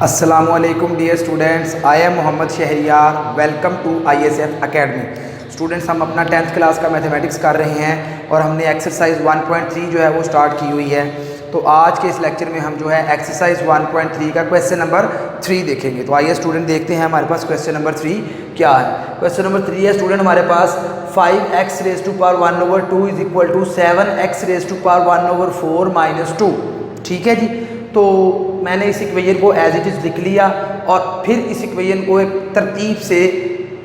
अस्सलामुअलैकुम dear students, I am Mohammad Shahriyar. Welcome to ISF academy. Students, हम अपना 10th क्लास का मैथमेटिक्स कर रहे हैं और हमने एक्सरसाइज 1.3 जो है वो स्टार्ट की हुई है। तो आज के इस लेक्चर में हम जो है एक्सरसाइज 1.3 का क्वेश्चन नंबर 3 देखेंगे। तो आइए स्टूडेंट देखते हैं हमारे पास क्वेश्चन नंबर 3 क्या है। क्वेश्चन नंबर 3 है स्टूडेंट हमारे पास 5x raise to power 1/2 is equal to 7x raise to power 1/4 minus 2। ठीक है जी। तो मैंने इस इक्वेशन को एज इट इज़ लिख लिया और फिर इस इक्वेशन को एक तरतीब से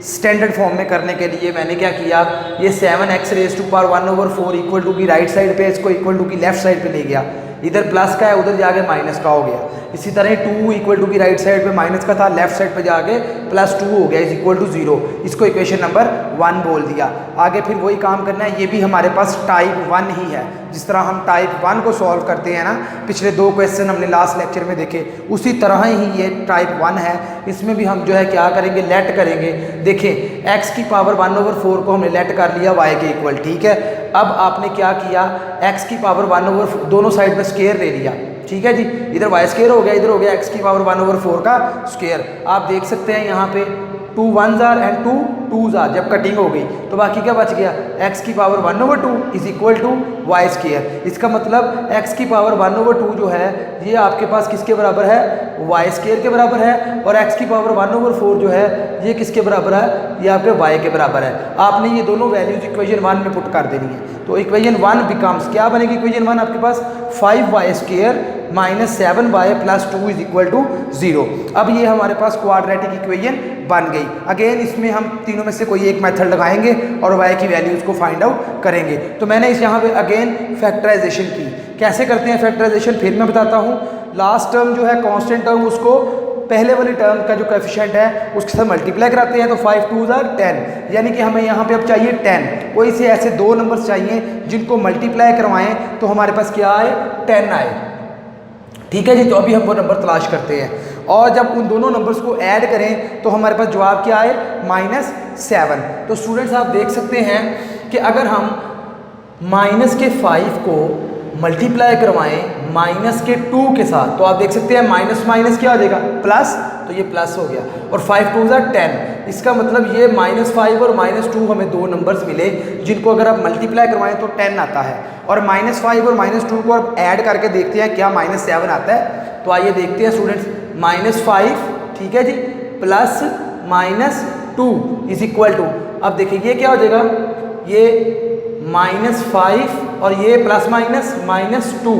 स्टैंडर्ड फॉर्म में करने के लिए मैंने क्या किया, ये 7x raise to power 1/4 equal to की राइट साइड पे इसको इक्वल टू की लेफ्ट साइड पे ले गया। इधर प्लस का है, उधर जाके माइनस का हो गया। इसी तरह 2 इक्वल टू की राइट साइड पे माइनस का था, लेफ्ट साइड पे जाके +2 हो गया इज इक्वल टू 0। इसको इक्वेशन नंबर 1 बोल दिया। आगे फिर वही काम करना है, ये भी हमारे पास टाइप 1 ही है। जिस तरह हम टाइप 1 को सॉल्व करते हैं ना, पिछले 2 क्वेश्चन हमने लास्ट लेक्चर में देखे, उसी तरह ही ये टाइप 1 है। इसमें भी हम जो है क्या करेंगे, लेट करेंगे। देखें, x की पावर 1/4 को हमने लेट कर लिया y के इक्वल। ठीक है। अब आपने क्या किया, x की पावर 1/4 दोनों साइड में स्क्वायर ले लिया। ठीक है जी। इधर y स्क्वायर हो गया, इधर हो गया x की पावर 1/4 का स्क्वायर। आप देख सकते हैं यहाँ पे 2 1s are and 2 2s are. जब कटिंग हो गई तो बाकी क्या बच गया, x की power 1/2 is equal to y square. इसका मतलब x की पावर 1/2 जो है ये आपके पास किसके बराबर है, वाई स्क्वायर के बराबर है। और x की पावर 1/4 जो है ये किसके बराबर है, ये आपके y के बराबर है। आपने ये दोनों वैल्यूज इक्वेशन 1 में पुट कर देनी है। तो इक्वेशन 1 बिकम्स, क्या बनेगी इक्वेशन 1 आपके पास, 5y square minus 7y plus 2 is equal to 0। अब ये हमारे पास क्वाड्रेटिक इक्वेशन बन गई। अगेन इसमें हम तीनों में से कोई एक मेथड लगाएंगे और y की वैल्यूज़ को फाइंड आउट करेंगे। तो मैंने इस यहाँ पे अगेन फैक्टराइजेशन की। कैसे करते हैं फैक्टराइजेशन फिर मैं बताता हूँ। लास्ट टर्म जो है कांस्टेंट टर्म, उसको पहले वाली टर्म का जो कोएफिशिएंट है उसके साथ मल्टीप्लाई कराते हैं। तो 5 2s आर 10, यानी कि हमें यहाँ पे अब चाहिए 10। कोई से ऐसे 2 नंबर्स चाहिए जिनको मल्टीप्लाई करवाएं तो हमारे पास क्या आए, 10 आए। ठीक है जी। तो अभी हम वो नंबर तलाश करते हैं और जब उन दोनों नंबर्स को ऐड करें तो हमारे पास जवाब क्या आए, -7। तो स्टूडेंट्स आप देख सकते हैं कि अगर हम -5 को मल्टीप्लाई करवाएं -2 के साथ तो आप देख सकते हैं माइनस माइनस क्या हो जाएगा, प्लस। तो ये प्लस हो गया और 5 2s आर 10। इसका मतलब ये -5 और -2 हमें 2 नंबर्स मिले जिनको अगर आप मल्टीप्लाई करवाएं तो 10 आता है। और -5 और -2 को आप ऐड करके देखते हैं क्या -7 आता है। तो आइए देखते हैं स्टूडेंट्स, -5 ठीक है जी प्लस -2 इज इक्वल टू, अब देखिए ये क्या हो जाएगा, ये -5 और ये प्लस माइनस -2।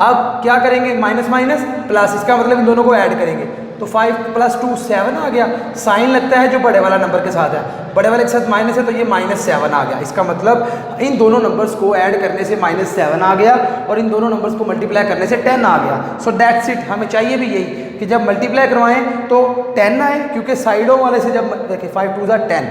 अब क्या करेंगे, माइनस माइनस प्लस, इसका मतलब इन दोनों को ऐड करेंगे तो 5 + 2 7 आ गया। साइन लगता है जो बड़े वाला नंबर के साथ है, बड़े वाले के साथ माइनस है तो ये -7 आ गया। इसका मतलब इन दोनों नंबर्स को ऐड करने से -7 आ गया और इन दोनों नंबर्स को मल्टीप्लाई करने से 10 आ गया। So that's it. हमें चाहिए भी यही कि जब मल्टीप्लाई करवाएं तो 10 आए, क्योंकि साइडों वाले से जब देखिए 5 2s आर 10,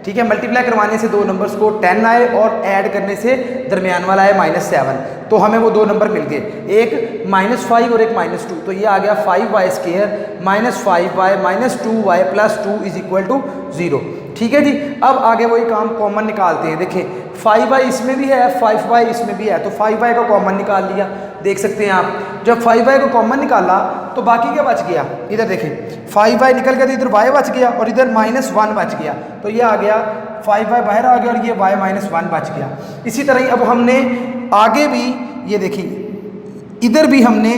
ठीक है, मल्टीप्लाई करवाने से 2 नंबर्स को 10 आए और ऐड करने से दरमियान वाला है -7। तो हमें वो 2 नंबर मिल गए, एक -5 और एक -2। तो ये आ गया 5y square -5y -2y plus 2 is equal to 0। ठीक है जी। अब आगे वही काम कॉमन निकालते हैं। देखिए 5y इसमें भी है, 5y इसमें भी है, तो 5y का कॉमन निकाल लिया। देख सकते हैं आप, जब 5y को कॉमन निकाला तो बाकी क्या बच गया, इधर देखें 5y निकल गया तो इधर y बच गया और इधर -1 बच गया। तो ये आ गया 5y बाहर आ गया और ये y -1 बच गया। इसी तरह ही अब हमने आगे भी ये देखिए इधर भी हमने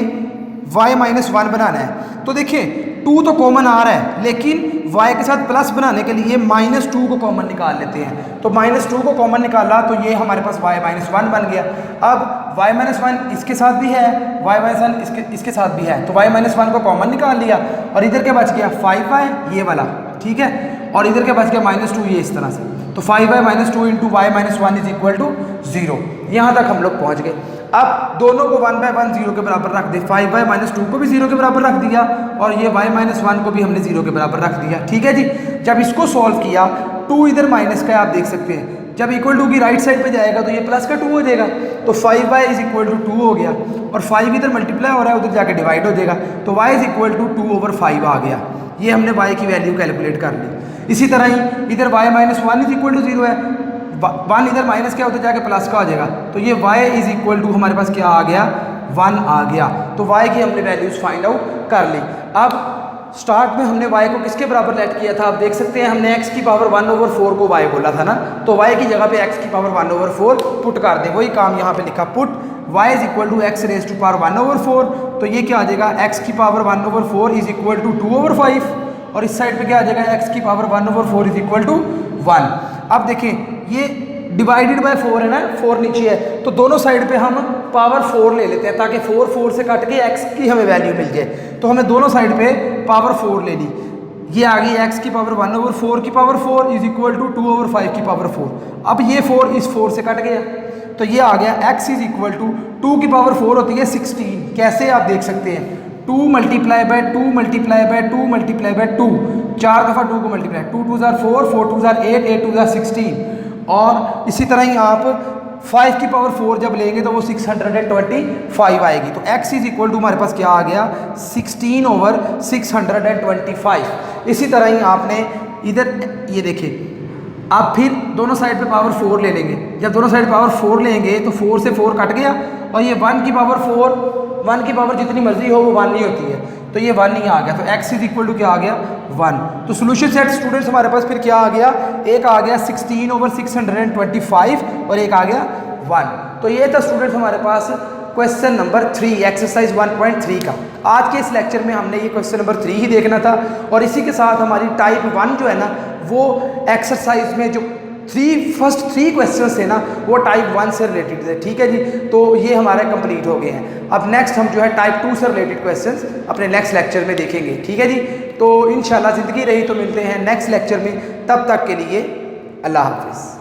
y -1 बनाना है। तो देखिए 2 तो कॉमन आ रहा है, लेकिन y के साथ प्लस बनाने के लिए -2 को कॉमन निकाल लेते हैं। तो -2 को कॉमन निकाला तो ये हमारे पास y -1 बन गया। अब y -1 इसके साथ भी है, y -1 इसके साथ भी है, तो y -1 को कॉमन निकाल लिया और इधर क्या बच गया, 5y ये वाला, ठीक है, और इधर क्या बच गया -2 ये इस तरह से। तो 5y -2 into y -1 is equal to 0। यहाँ तक हम लोग पहुँच गए। अब दोनों को 1/1 0 के बराबर रख दे, 5y -2 को भी 0 के बराबर रख दिया और ये y -1 को भी हमने 0 के बराबर रख दिया। ठीक है जी। जब इसको सॉल्व किया, 2 इधर माइनस का है, आप देख सकते हैं, जब इक्वल टू की राइट साइड पे जाएगा तो ये प्लस का 2 हो जाएगा। तो 5y इज इक्वल टू 2 हो गया और 5 इधर मल्टीप्लाई हो रहा है, उधर जाके डिवाइड हो जाएगा। तो y इज इक्वल टू 2/5 आ गया। ये हमने y की वैल्यू कैलकुलेट कर ली। इसी तरह ही इधर y -1 इज इक्वल टू 0 है, 1 इधर माइनस क्या उधर जाके प्लस का हो जाएगा। तो ये y इज इक्वल टू हमारे पास क्या आ गया, 1 आ गया। तो y की हमने वैल्यूज़ फाइंड आउट कर ली। अब स्टार्ट में हमने y को किसके बराबर लेट किया था, आप देख सकते हैं हमने x की पावर 1/4 को y बोला था ना, तो y की जगह पे x की पावर 1/4 पुट कर दें, वही काम यहाँ पे लिखा, put y is equal to x raise to power 1/4, तो ये क्या आ जाएगा, x की पावर 1/4 इज इक्वल टू 2/5, और इस साइड पे क्या आ जाएगा, x की पावर 1/4 इज इक्वल टू 1। अब देखें ये डिवाइडेड बाय 4 है ना, 4 नीचे है, तो दोनों साइड पे हम पावर 4 ले लेते हैं ताकि 4 से काट के x की हमें वैल्यू मिल जाए, तो हमें दोनों साइड पे पावर 4 ले ली, ये आ गई x की पावर 1/4 की पावर 4 इज इक्वल टू 2/5 की पावर 4। अब ये 4 इस 4 से कट गया, तो ये आ गया x इज इक्वल टू 2 की पावर 4 होती है 16, कैसे आप देख सकते हैं 2 multiply by 2 multiply by 2 multiply by 2, 4 दफ़ा 2 को मल्टीप्लाई, 2 2 ज़ार 4, 4 2 ज़ार 8, 8 2 ज़ार 16, और इसी तरह ही आप 5 की पावर 4 जब लेंगे तो वो 625 आएगी, तो x इज इक्वल टू हमारे पास क्या आ गया 16/625। इसी तरह ही आपने इधर ये देखिए, आप फिर दोनों साइड पे पावर 4 ले लेंगे, जब दोनों साइड पावर 4 लेंगे तो 4 से 4 कट गया, और ये 1 की पावर 4, 1 की पावर जितनी मर्जी हो वो 1 ही होती है, तो ये 1 ही आ गया, तो x इज इक्वल टू क्या आ गया 1। तो सोल्यूशन सेट स्टूडेंट्स हमारे पास फिर क्या आ गया, एक आ गया 16/625 और एक आ गया 1। तो ये था स्टूडेंट्स हमारे पास क्वेश्चन नंबर 3 एक्सरसाइज 1.3 का। आज के इस लेक्चर में हमने ये क्वेश्चन नंबर 3 ही देखना था, और इसी के साथ हमारी टाइप 1 जो है ना, वो एक्सरसाइज में जो फर्स्ट 3 क्वेश्चंस थे ना, वो टाइप 1 से रिलेटेड थे, ठीक है जी, तो ये हमारे कंप्लीट हो गए हैं। अब नेक्स्ट हम जो है टाइप 2 से रिलेटेड क्वेश्चंस अपने नेक्स्ट लेक्चर में देखेंगे, ठीक है जी। तो इंशाल्लाह ज़िंदगी रही तो मिलते हैं नेक्स्ट लेक्चर में, तब तक के लिए अल्लाह हाफिज़।